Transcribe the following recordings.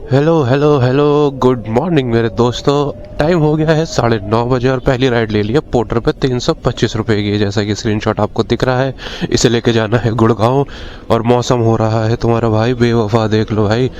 Hello hello hello, good morning मेरे दोस्तों। Time हो गया है 9:30 और पहली राइड ले लिया पोर्टर पे 325 रुपये की, जैसा कि स्क्रीनशॉट आपको दिख रहा है। इसे लेके जाना है गुड़गांव। और मौसम हो रहा है तुम्हारा भाई बेवफा, देख लो भाई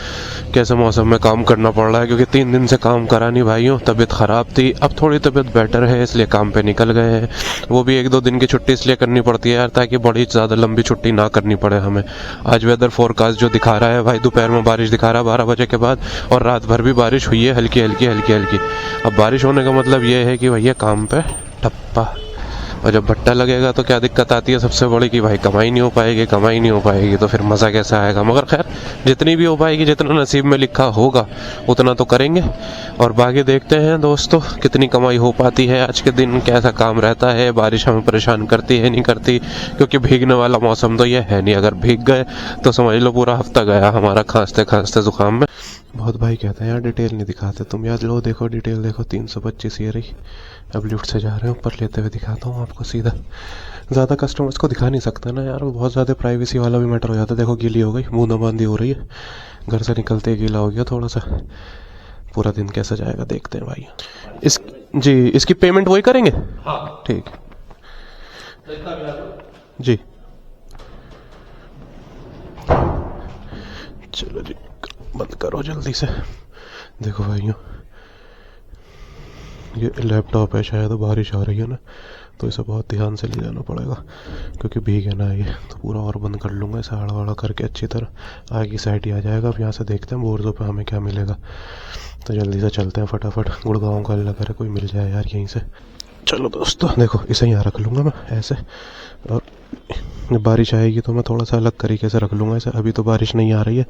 कैसे मौसम में काम करना पड़ रहा है, क्योंकि 3 दिन से काम करा नहीं भाइयों, तबीयत ख़राब थी। अब थोड़ी तबीयत बेटर है इसलिए काम पे निकल गए हैं। वो भी 1-2 दिन की छुट्टी इसलिए करनी पड़ती है यार, ताकि बड़ी ज़्यादा लंबी छुट्टी ना करनी पड़े हमें। आज वेदर फोरकास्ट जो दिखा रहा है भाई, दोपहर में बारिश दिखा रहा है 12 बजे के बाद, और रात भर भी बारिश हुई है, हल्की हल्की हल्की हल्की। अब बारिश होने का मतलब ये है कि भैया काम पे ठप्पा। और जब भट्टा लगेगा तो क्या दिक्कत आती है सबसे बड़ी, कि भाई कमाई नहीं हो पाएगी, कमाई नहीं हो पाएगी तो फिर मज़ा कैसे आएगा। मगर खैर जितनी भी हो पाएगी, जितना नसीब में लिखा होगा उतना तो करेंगे। और बाकी देखते हैं दोस्तों कितनी कमाई हो पाती है आज के दिन, कैसा काम रहता है, बारिश हमें परेशान करती है नहीं करती। क्योंकि भीगने वाला मौसम तो ये है नहीं, अगर भीग गए तो समझ लो पूरा हफ्ता गया हमारा खांसते खांसते जुकाम में। बहुत भाई कहते हैं यार डिटेल नहीं दिखाते तुम, यार लो देखो डिटेल देखो, 325 ये रही। अब लिफ्ट से जा रहे हैं, ऊपर लेते हुए दिखाता हूँ आपको सीधा। ज़्यादा कस्टमर्स को दिखा नहीं सकता ना यार, वो बहुत ज़्यादा प्राइवेसी वाला भी मैटर हो जाता है। देखो गीली हो गई, बूंदाबांदी हो रही है, घर से निकलते ही गीला हो गया थोड़ा सा। पूरा दिन कैसा जाएगा देखते हैं भाई। इसकी पेमेंट वही करेंगे? हाँ ठीक जी। चलो जी बंद करो जल्दी से। देखो भाइयों ये लैपटॉप है, शायद बारिश आ रही है ना, तो इसे बहुत ध्यान से ले जाना पड़ेगा, क्योंकि भीगे ना ये तो पूरा और बंद कर लूँगा इसे आड़ा वाड़ा करके अच्छी तरह। आगे की साइड ही आ जाएगा। अब यहाँ से देखते हैं बोर्डों पे हमें क्या मिलेगा, तो जल्दी से चलते हैं फटाफट। गुड़गांव का लगा रहा कोई मिल जाए यार यहीं से। चलो दोस्तों देखो इसे यहाँ रख लूँगा मैं ऐसे, और जब बारिश आएगी तो मैं थोड़ा सा अलग तरीके से रख लूँगा इसे। अभी तो बारिश नहीं आ रही है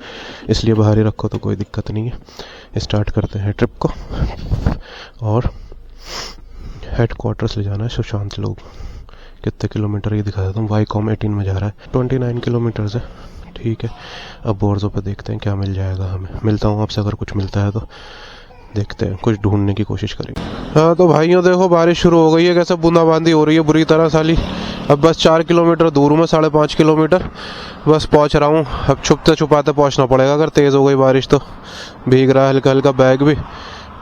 इसलिए बाहर ही रखो तो कोई दिक्कत नहीं है। स्टार्ट करते हैं ट्रिप को, और हेड क्वार्टर्स ले जाना है सुशांत लोग। कितने किलोमीटर ये दिखा देता हूँ, वाईकॉम 18 में जा रहा है, 29 किलोमीटर है। ठीक है अब बोर्डों पे देखते हैं क्या मिल जाएगा हमें। मिलता हूँ आपसे, अगर कुछ मिलता है तो देखते हैं, कुछ ढूंढने की कोशिश करेंगे। हाँ तो भाइयों देखो बारिश शुरू हो गई है, कैसे बूंदाबांदी हो रही है बुरी तरह साली। अब बस 4 किलोमीटर दूर हूँ मैं, 5.5 किलोमीटर बस पहुँच रहा हूँ। अब छुपते छुपाते पहुँचना पड़ेगा, अगर तेज़ हो गई बारिश तो। भीग रहा है हल्का हल्का बैग भी।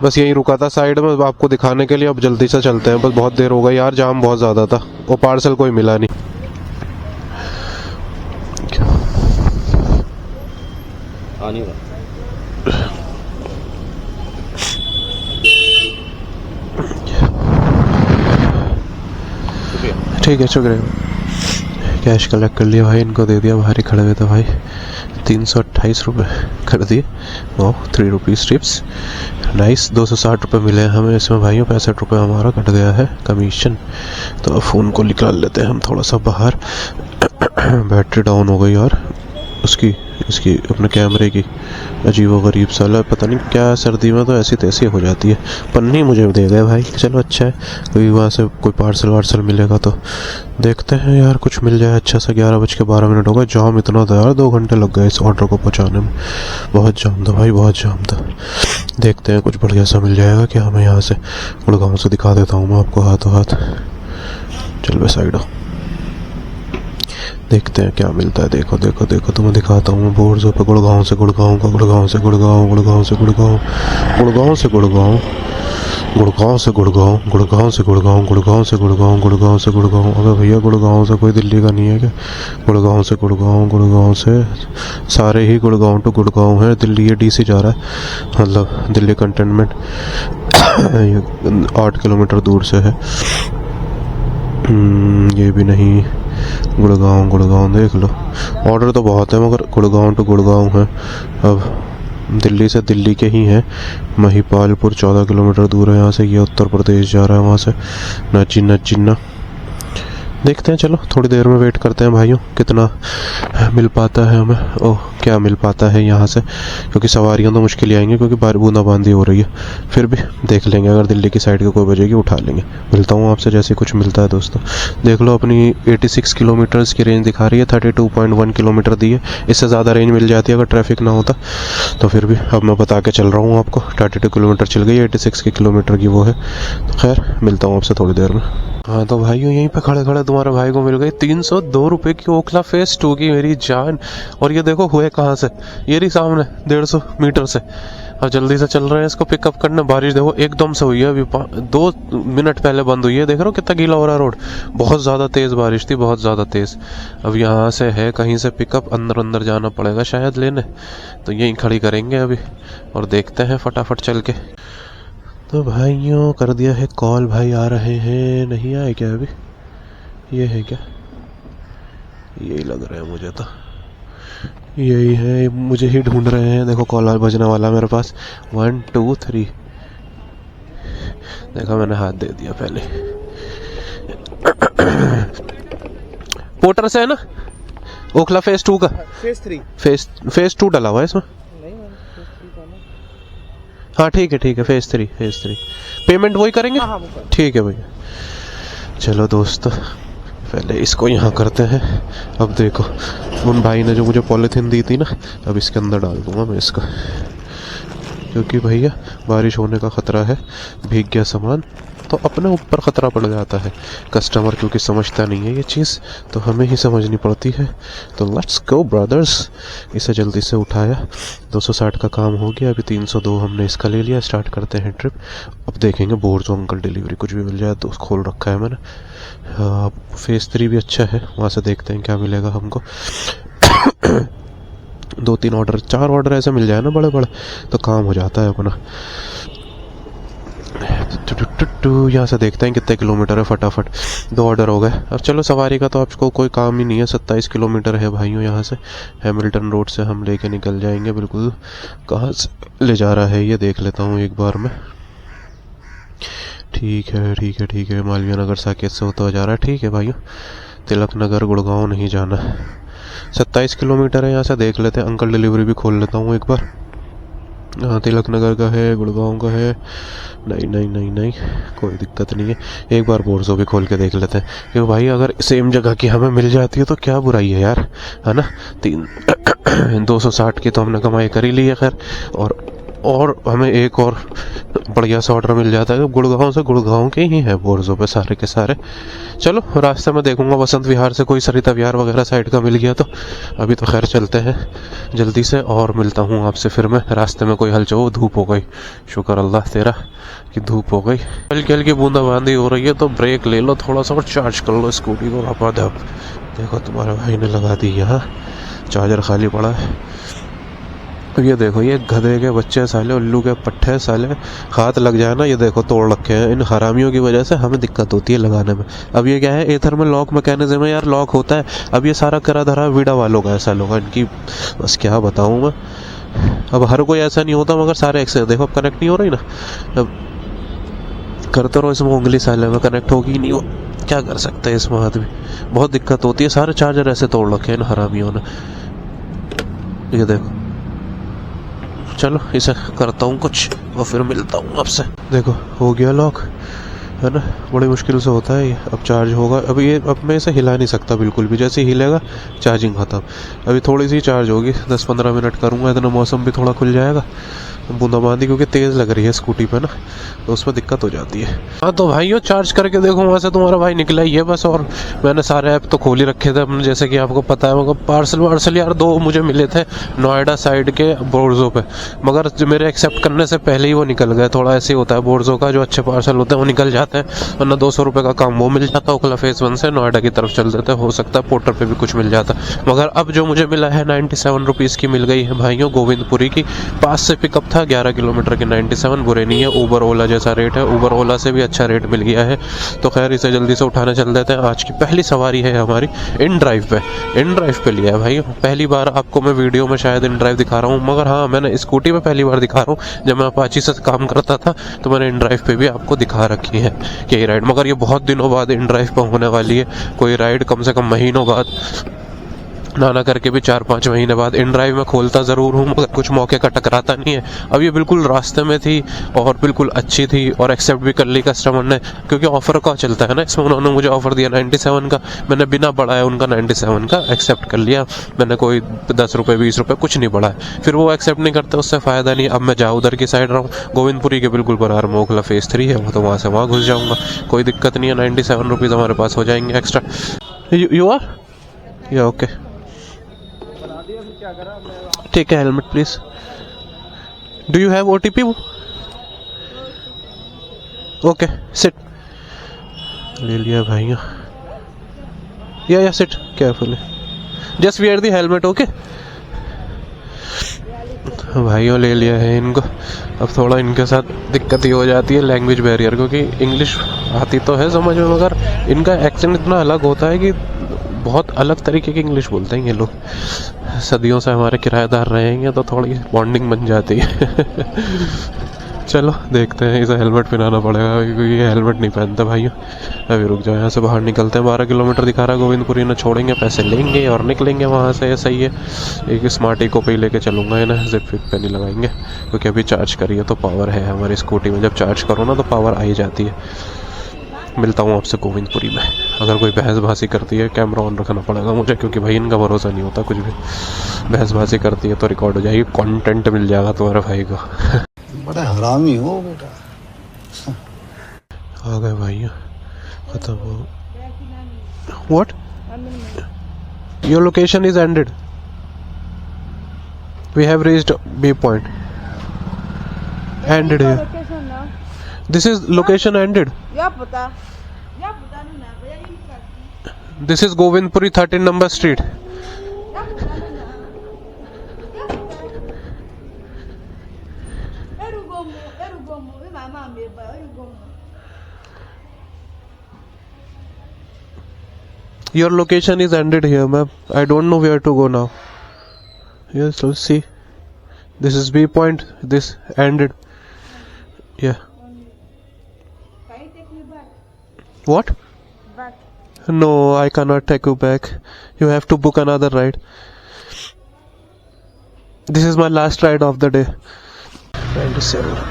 बस यहीं रुका था साइड में आपको दिखाने के लिए। अब जल्दी से चलते हैं, बस बहुत देर हो गई यार, जाम बहुत ज़्यादा था, वो पार्सल कोई मिला नहीं। ठीक है शुक्रिया। कैश कलेक्ट कर लिया भाई, इनको दे दिया, बाहर ही खड़े हुए थे भाई। 328 रुपये कर दिए। वाह 3 रुपीज़ टिप्स, नाइस। 260 रुपये मिले हैं हमें इसमें भाइयों, 65 रुपये हमारा कट गया है कमीशन। तो अब फ़ोन को निकाल लेते हैं हम थोड़ा सा बाहर। बैटरी डाउन हो गई यार उसकी, इसकी अपने कैमरे की। अजीब गरीब साला, पता नहीं क्या सर्दी में तो ऐसी तैसी हो जाती है। पन्नी मुझे दे गए भाई, चलो अच्छा है। कोई वहाँ से कोई पार्सल वार्सल मिलेगा तो देखते हैं यार, कुछ मिल जाए अच्छा सा। 11:12 हो गए, जाम इतना था यार, 2 घंटे लग गए इस ऑर्डर को पहुँचाने में। बहुत जाम था भाई, बहुत जाम था। देखते हैं कुछ बढ़िया सा मिल जाएगा क्या हमें यहाँ से। गुड़गांव से दिखा देता हूँ मैं आपको हाथों हाथ। चल बे साइड हो, देखते हैं क्या मिलता है। देखो देखो देखो तुम्हें दिखाता हूँ मैं बोर्ड्स पे। गुड़गांव से गुड़गांव का, गुड़गांव से गुड़गांव, गुड़गांव से गुड़गांव, गुड़गांव से गुड़गांव, गुड़गांव से गुड़गांव, गुड़गांव से गुड़गांव, गुड़गांव से गुड़गांव, गुड़गांव से गुड़गांव। अबे भैया गुड़गांव से कोई दिल्ली का नहीं है क्या? गुड़गांव से गुड़गांव, गुड़गांव से सारे ही गुड़गांव टू गुड़गांव है। दिल्ली ये डीसी जा रहा है, मतलब दिल्ली कंटेनमेंट 8 किलोमीटर दूर से है। ये भी नहीं। गुड़गांव गुड़गांव देख लो, ऑर्डर तो बहुत है मगर गुड़गांव टू गुड़गांव है। अब दिल्ली से दिल्ली के ही हैं। महिपालपुर 14 किलोमीटर दूर है यहाँ से, ये उत्तर प्रदेश जा रहा है वहाँ से। नचिन्ना देखते हैं, चलो थोड़ी देर में वेट करते हैं भाइयों कितना मिल पाता है हमें। ओह क्या मिल पाता है यहाँ से, क्योंकि सवारियाँ तो मुश्किल ही आएंगी क्योंकि बूंदाबांदी हो रही है। फिर भी देख लेंगे, अगर दिल्ली की साइड की कोई बजेगी उठा लेंगे। मिलता हूँ आपसे जैसे कुछ मिलता है दोस्तों। देख लो अपनी 86 किलोमीटर्स की रेंज दिखा रही है, 32.1 किलोमीटर दी है। इससे ज़्यादा रेंज मिल जाती है अगर ट्रैफिक ना होता तो। फिर भी अब मैं बता के चल रहा हूँ आपको, 32 किलोमीटर चल गई, 86 की किलोमीटर की वो है। तो खैर मिलता हूँ आपसे थोड़ी देर में। हाँ तो भाइयों यहीं पे खड़े खड़े तुम्हारे भाई को मिल गई 302 रुपए की ओखला फेस 2 की मेरी जान। और ये देखो हुए कहाँ से, ये रही सामने 150 मीटर से। और जल्दी से चल रहे हैं इसको पिकअप करने। बारिश देखो एकदम से हुई है, अभी 2 मिनट पहले बंद हुई है। देख रहे हो कितना गीला हो रहा है रोड, बहुत ज़्यादा तेज़ बारिश थी, बहुत ज़्यादा तेज़। अब यहाँ से है कहीं से पिकअप, अंदर अंदर जाना पड़ेगा शायद लेने, तो यहीं खड़ी करेंगे अभी और देखते हैं फटाफट चल के। तो भाइयों कर दिया है कॉल, भाई आ रहे हैं। नहीं आए क्या अभी? ये है क्या? यही लग रहा है मुझे तो, यही है, मुझे ही ढूंढ रहे हैं। देखो कॉल बजने वाला मेरे पास, 1 2 3। देखा मैंने हाथ दे दिया पहले। पोर्टर से है ना ओखला फेस 2 का? फेस 3 फेस 2 डला हुआ है इसमें। हाँ ठीक है फेस 3 पेमेंट वही करेंगे। हाँ, ठीक है भैया। चलो दोस्तों पहले इसको यहाँ करते हैं। अब देखो उन भाई ने जो मुझे पॉलिथीन दी थी ना, अब इसके अंदर डाल दूंगा मैं इसका, क्योंकि भैया बारिश होने का खतरा है, भीग गया सामान तो अपने ऊपर खतरा पड़ जाता है। कस्टमर क्योंकि समझता नहीं है ये चीज़, तो हमें ही समझनी पड़ती है। तो लेट्स गो ब्रदर्स, इसे जल्दी से उठाया। 260 का काम हो गया, अभी 302 हमने इसका ले लिया। स्टार्ट करते हैं ट्रिप। अब देखेंगे बोर्जो अंकल डिलीवरी कुछ भी मिल जाए तो खोल रखा है मैंने। फेस 3 भी अच्छा है, वहाँ से देखते हैं क्या मिलेगा हमको। 2-3 ऑर्डर 4 ऑर्डर ऐसे मिल जाए ना बड़े बड़े, तो काम हो जाता है अपना। यहाँ से देखते हैं कितने किलोमीटर है फटाफट। 2 ऑर्डर हो गए। अब चलो सवारी का तो आपको कोई काम ही नहीं है। 27 किलोमीटर है भाइयों, यहाँ से हैमिल्टन रोड से हम लेके निकल जाएंगे बिल्कुल। कहाँ से ले जा रहा है ये देख लेता हूँ एक बार में। ठीक है मालवीय नगर साकेत से होता जा रहा है। ठीक है भाइयों, तिलक नगर गुड़गांव नहीं जाना। 27 किलोमीटर है यहाँ से, देख लेते हैं। अंकल डिलीवरी भी खोल लेता हूँ एक बार। हाँ तिलक नगर का है, गुड़गांव का है। नहीं कोई दिक्कत नहीं है। एक बार बोर्जो भी खोल के देख लेते हैं, क्योंकि भाई अगर सेम जगह की हमें मिल जाती है तो क्या बुराई है यार, है ना। 260 की तो हमने कमाई कर ही ली है खैर, और हमें एक और बढ़िया सा ऑर्डर मिल जाता है। गुड़गांव से, गुड़गांव के ही है बोर्जो पे सारे के सारे। चलो रास्ते में देखूंगा बसंत विहार से कोई सरिता विहार वगैरह साइड का मिल गया तो। अभी तो खैर चलते हैं जल्दी से, और मिलता हूँ आपसे फिर मैं रास्ते में। कोई हलचल, धूप हो गई, शुक्र अल्लाह तेरा कि धूप हो गई। हल्की हल्की बूंदाबांदी हो रही है, तो ब्रेक ले लो थोड़ा सा और चार्ज कर लो स्कूटी को आपातप। देखो तुम्हारे भाई ने लगा दी यहाँ, चार्जर खाली पड़ा है। ये देखो ये गधे के बच्चे साले, उल्लू के पट्टे साले, हाथ लग जाए ना ये देखो तोड़ रखे हैं। इन हरामियों की वजह से हमें दिक्कत होती है लगाने में। अब ये क्या है, एथर में लॉक मैकेनिज्म है यार, लॉक होता है। अब ये सारा करा धरा वीडा वालों का ऐसा लोग, इनकी बस क्या बताऊँ मैं। अब हर कोई ऐसा नहीं होता, मगर सारे एक्सेस देखो अब कनेक्ट नहीं हो रही ना। अब करते रहो इसमें उंगली साले में, कनेक्ट होगी ही नहीं वो, क्या कर सकते हैं इसमें आदमी। बहुत दिक्कत होती है, सारे चार्जर ऐसे तोड़ रखे हैं इन हरामियों ने। ये देखो, चलो इसे करता हूँ कुछ और फिर मिलता हूँ आपसे। देखो हो गया लॉक, है ना, बड़ी मुश्किल से होता है ये। अब चार्ज होगा, अब मैं इसे हिला नहीं सकता बिल्कुल भी, जैसे हिलेगा चार्जिंग खत्म। अभी थोड़ी सी चार्ज होगी, 10-15 मिनट करूँगा, इतना मौसम भी थोड़ा खुल जाएगा। बूंदाबांदी क्योंकि तेज़ लग रही है स्कूटी पे ना, तो उसमें दिक्कत हो जाती है। हाँ तो भाइयों चार्ज करके देखो, वहाँ से तुम्हारा भाई निकला ही है बस। और मैंने सारे ऐप तो खोल ही रखे थे अपने, जैसे कि आपको पता है। मगर पार्सल यार 2 मुझे मिले थे नोएडा साइड के बोर्जो पे, मगर जो मेरे एक्सेप्ट करने से पहले ही वो निकल गए। थोड़ा ऐसे ही होता है बोर्जो का, जो अच्छे पार्सल होते हैं वो निकल जाते हैं, वरना 200 रुपये का काम वो मिल जाता है। ओखला फेस 1 से नोएडा की तरफ चल देते हैं, हो सकता है पोर्टर पे भी कुछ मिल जाता। मगर अब जो मुझे मिला है 97 रुपीज़ की मिल गई है भाइयों, गोविंदपुरी की। पास से पिकअप था, 11 किलोमीटर की 97, बुरे नहीं है। ऊबर ओला जैसा रेट है, ऊबर ओला से भी अच्छा रेट मिल गया है। तो खैर इसे जल्दी से उठाने चल देते हैं। आज की पहली सवारी है हमारी इन ड्राइव पे लिया है भाई। पहली बार आपको मैं वीडियो में शायद इन ड्राइव दिखा रहा हूँ, मगर हाँ मैंने स्कूटी पे पहली बार दिखा रहा हूँ। जब मैं अपाची से काम करता था तो मैंने इन ड्राइव पे भी आपको दिखा रखी है कि राइड, मगर ये बहुत दिनों बाद इन ड्राइव पे होने वाली है। कोई राइड कम से कम महीनों बाद ना करके भी 4-5 महीने बाद इन ड्राइव में खोलता ज़रूर हूँ, मगर कुछ मौके का टकराता नहीं है। अब ये बिल्कुल रास्ते में थी और बिल्कुल अच्छी थी और एक्सेप्ट भी कर ली कस्टमर ने, क्योंकि ऑफ़र का चलता है ना इसमें। उन्होंने मुझे ऑफ़र दिया 97 का, मैंने बिना बढ़ाया उनका 97 का एक्सेप्ट कर लिया। मैंने कोई 10 रुपये 20 रुपये कुछ नहीं बढ़ाया। फिर वो एक्सेप्ट नहीं करते, उससे फ़ायदा नहीं। अब मैं जाऊँ उधर की साइड रहा हूँ, गोविंदपुरी के बिल्कुल बराबर मोखला फेज़ 3 है वो, तो वहाँ से वहाँ घुस जाऊँगा, कोई दिक्कत नहीं है। 97 रुपीज़ हमारे पास हो जाएंगे extra. You are yeah okay, ठीक है। Helmet please. Do you have OTP? Okay sit. ले लिया भाइयों। Yeah sit carefully, just wear the helmet. Okay भाइयों, ले लिया है इनको। अब थोड़ा इनके साथ दिक्कत ही हो जाती है, लैंग्वेज बैरियर, क्योंकि इंग्लिश आती तो है समझ में, मगर इनका एक्सेंट इतना अलग होता है कि बहुत अलग तरीके की इंग्लिश बोलते हैं ये लोग। सदियों से हमारे किराएदार रहेंगे तो थोड़ी बॉन्डिंग बन जाती है। चलो देखते हैं, इसे हेलमेट पहनाना पड़ेगा क्योंकि ये हेलमेट नहीं पहनता भाइयों। अभी रुक जाओ, यहाँ से बाहर निकलते हैं। 12 किलोमीटर दिखा रहा है गोविंदपुरी ने, छोड़ेंगे, पैसे लेंगे और निकलेंगे वहाँ से। सही है, एक स्मार्ट इको पे ही लेके चलूँगा ना, जिप विप पे नहीं लगाएंगे, क्योंकि अभी चार्ज करिए तो पावर है हमारी स्कूटी में। जब चार्ज करो ना तो पावर आ ही जाती है। मिलता हूँ आपसे गोविंदपुरी में। अगर कोई बहसबाजी करती है, कैमरा ऑन रखना पड़ेगा मुझे, क्योंकि भाई इनका भरोसा नहीं होता कुछ भी। बहसबाजी करती है तो रिकॉर्ड हो जाएगी, कंटेंट मिल जाएगा तुम्हारे भाई को। बड़ा हरामी हो बेटा। आ गए भाई, खत्म हो। What? Your location is ended, we have reached B point. Ended है, this is location ended. This is Govindpuri 13 number street. Your location is ended here, ma'am. I don't know where to go now. Yes, let's see. This is B point. This ended. Yeah. Can you take me back? What? Back. No, I cannot take you back. You have to book another ride. This is my last ride of the day. 97.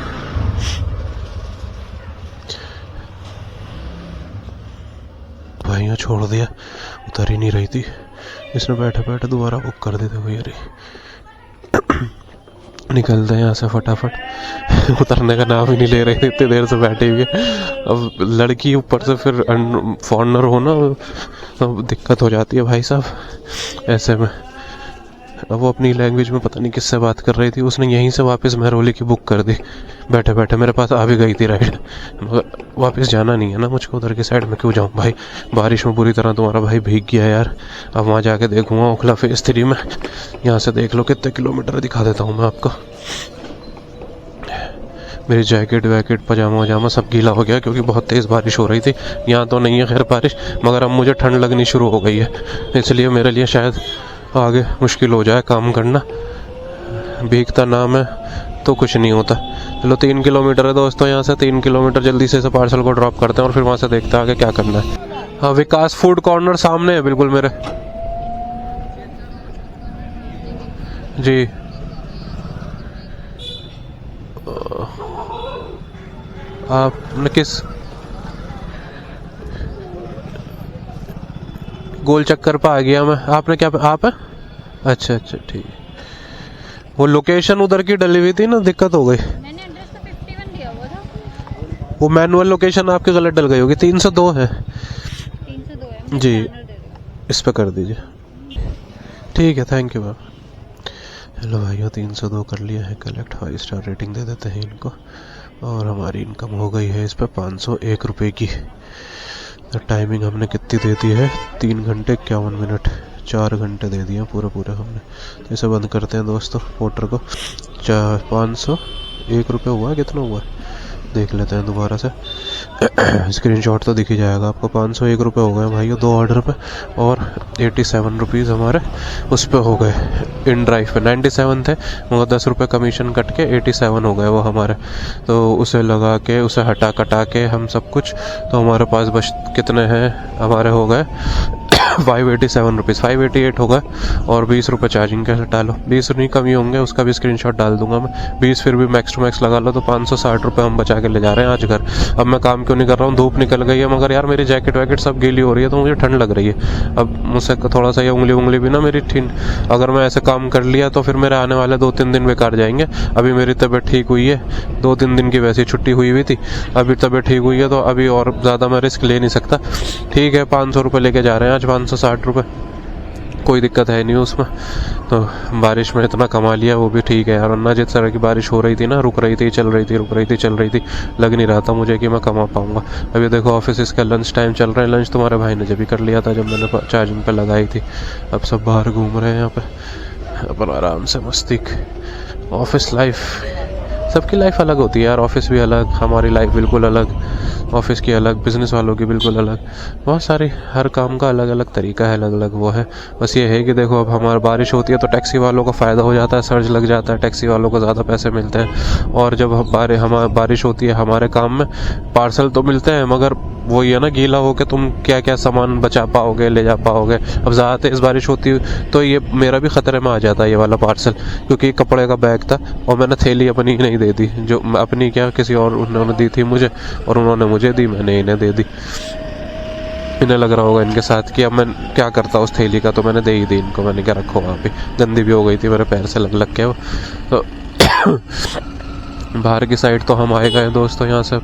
भाइयों छोड़ दिया, उतर ही नहीं रही थी। इसने बैठे बैठे दोबारा बुक कर दी। देखो यार, निकलते हैं यहाँ से फटाफट। उतरने का नाम ही नहीं ले रही थी, इतनी देर से बैठी हुई है। अब लड़की ऊपर से फिर फॉरनर हो ना, अब दिक्कत हो जाती है भाई साहब ऐसे में। अब वो अपनी लैंग्वेज में पता नहीं किससे बात कर रही थी, उसने यहीं से वापस महरौली की बुक कर दी बैठे बैठे। मेरे पास आ भी गई थी राइड, मगर वापस जाना नहीं है ना मुझको उधर की साइड में। क्यों जाऊँ भाई, बारिश में बुरी तरह तुम्हारा भाई भीग गया यार। अब वहाँ जाके देखूँगा ओखला फेज़ 3 में। यहाँ से देख लो कितने किलोमीटर दिखा देता हूँ मैं आपको। मेरी जैकेट वैकेट पजामा वजामा सब गीला हो गया, क्योंकि बहुत तेज़ बारिश हो रही थी। यहाँ तो नहीं है खैर बारिश, मगर अब मुझे ठंड लगनी शुरू हो गई है, इसलिए मेरे लिए शायद आगे मुश्किल हो जाए काम करना। भीगता नाम है तो कुछ नहीं होता। चलो 3 किलोमीटर है दोस्तों, यहाँ से 3 किलोमीटर जल्दी से पार्सल को ड्रॉप करते हैं और फिर वहाँ से देखते हैं आगे क्या करना है। हाँ, विकास फूड कॉर्नर सामने है बिल्कुल मेरे। जी आपने किस गोल चक्कर पे आ गया मैं। आपने क्या, आप है? अच्छा अच्छा ठीक है। वो लोकेशन उधर की डली हुई थी ना, दिक्कत हो गई। मैंने एड्रेस तो 51 दिया हुआ था। वो मैनुअल लोकेशन आपकी गलत डल गई होगी। 302 है। 302 है जी, इस पे कर दीजिए। ठीक है, थैंक यू मैम। हेलो भाइयों, 302 कर लिया है कलेक्ट। 5 स्टार रेटिंग दे देते हैं इनको। और हमारी इनकम हो गई है इस पर 501 रुपये की। तो टाइमिंग हमने कितनी दे दी है, 3 घंटे 51 मिनट, 4 घंटे दे दिए पूरा हमने। तो इसे बंद करते हैं दोस्तों पोर्टर को। 501 रुपये हुआ है, कितना हुआ है देख लेते हैं दोबारा से। स्क्रीनशॉट तो दिख ही जाएगा आपको। 501 रुपये हो गए भाइयों 2 ऑर्डर पे, और 87 रुपीज़ हमारे उस पर हो गए। इन ड्राइव पे 97 थे, मगर 10 रुपये कमीशन कट के 87 हो गए वो हमारे। तो उसे लगा के, उसे हटा कटा के हम सब कुछ, तो हमारे पास बस कितने हैं, हमारे हो गए 587 रुपीज़, 588 होगा। और 20 रुपये चार्जिंग का डालो, 20 नहीं कमी होंगे, उसका भी स्क्रीनशॉट डाल दूंगा मैं। 20 फिर भी मैक्स टू मैक्स लगा लो तो 560 रुपये हम बचा के ले जा रहे हैं आज घर। अब मैं काम क्यों नहीं कर रहा हूँ, धूप निकल गई है, मगर यार मेरी जैकेट वैकेट सब गीली हो रही है तो मुझे ठंड लग रही है। अब मुझसे थोड़ा सा ये उंगली भी ना मेरी ठीक, अगर मैं ऐसे काम कर लिया तो फिर मेरे आने वाले 2-3 दिन बेकार जाएंगे। अभी मेरी तबीयत ठीक हुई है, 2-3 दिन की वैसी छुट्टी हुई थी, अभी तबीयत ठीक हुई है तो अभी और ज़्यादा मैं रिस्क ले नहीं सकता। ठीक है, 500 रुपये लेके जा रहे हैं आज, 560 रुपये, कोई दिक्कत है नहीं उसमें। तो बारिश में इतना कमा लिया वो भी ठीक है यार, वरना जिस तरह की बारिश हो रही थी ना, रुक रही थी चल रही थी, रुक रही थी चल रही थी, लग नहीं रहा था मुझे कि मैं कमा पाऊंगा। अभी देखो ऑफिस इसका लंच टाइम चल रहा है, लंच तुम्हारे भाई ने जब भी कर लिया था जब मैंने चार्जिंग पे लगाई थी। अब सब बाहर घूम रहे हैं यहाँ पे अपन आराम से मस्ती। ऑफिस लाइफ, सबकी लाइफ अलग होती है यार, ऑफिस भी अलग, हमारी लाइफ बिल्कुल अलग, ऑफिस की अलग, बिजनेस वालों की बिल्कुल अलग, बहुत सारी, हर काम का अलग अलग तरीका है, अलग अलग वो है। बस ये है कि देखो अब हमारी बारिश होती है तो टैक्सी वालों को फ़ायदा हो जाता है, सर्ज लग जाता है, टैक्सी वालों को ज़्यादा पैसे मिलते हैं। और जब हमारी बारिश होती है हमारे काम में पार्सल तो मिलते हैं, मगर वही है ना, गीला होकर तुम क्या क्या सामान बचा पाओगे, ले जा पाओगे। अब ज़्यादा तेज़ बारिश होती तो ये मेरा भी ख़तरे में आ जाता है ये वाला पार्सल, क्योंकि कपड़े का बैग था और मैंने थैली अपनी नहीं दे दी, जो अपनी क्या किसी और उन्होंने दी थी मुझे, और उन्होंने मुझे दी, मैंने इन्हें दे दी। इन्हें लग रहा होगा इनके साथ कि अब मैं क्या करता उस थैली का, तो मैंने दे ही दी इनको। मैंने क्या रखो वहाँ पे, गंदी भी हो गई थी, मेरे पैर से लग के वो तो बाहर की साइड तो हम आए गए दोस्तों यहाँ से,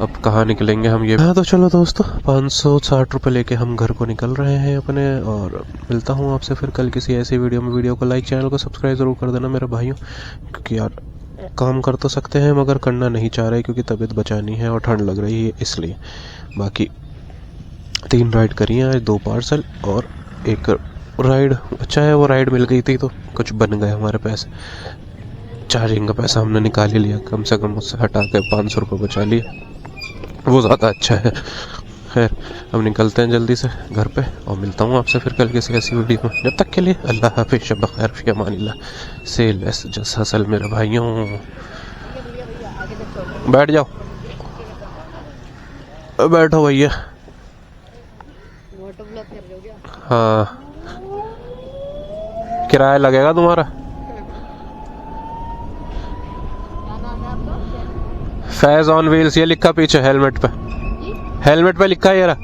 अब कहाँ निकलेंगे हम ये। हाँ तो चलो दोस्तों, 560 रुपये लेके हम घर को निकल रहे हैं अपने, और मिलता हूँ आपसे फिर कल किसी ऐसी वीडियो में। वीडियो को लाइक, चैनल को सब्सक्राइब ज़रूर कर देना मेरे भाइयों, क्योंकि यार काम कर तो सकते हैं मगर करना नहीं चाह रहे क्योंकि तबीयत बचानी है और ठंड लग रही है इसलिए। बाकी 3 राइड करी हैं आज, 2 पार्सल और 1 राइड। अच्छा है वो राइड मिल गई थी तो कुछ बन गए हमारे पैसे, चार्जिंग का पैसा हमने निकाल ही लिया, कम से कम उससे हटा के 500 रुपये बचा लिए, वो ज़्यादा अच्छा है। खैर अब निकलते हैं जल्दी से घर पे, और मिलता हूँ आपसे फिर कल किसी ऐसी वीडियो में। जब तक के लिए अल्लाह हाफिज़, शब खैर, फी अमानिल्लाह। से लेस जस हसल मेरे भाइयों, बैठ जाओ, बैठो भैया। हाँ किराया लगेगा तुम्हारा। फैज ऑन व्हील्स ये लिखा पीछे हेलमेट पे, हेलमेट पे लिखा है ये रहा।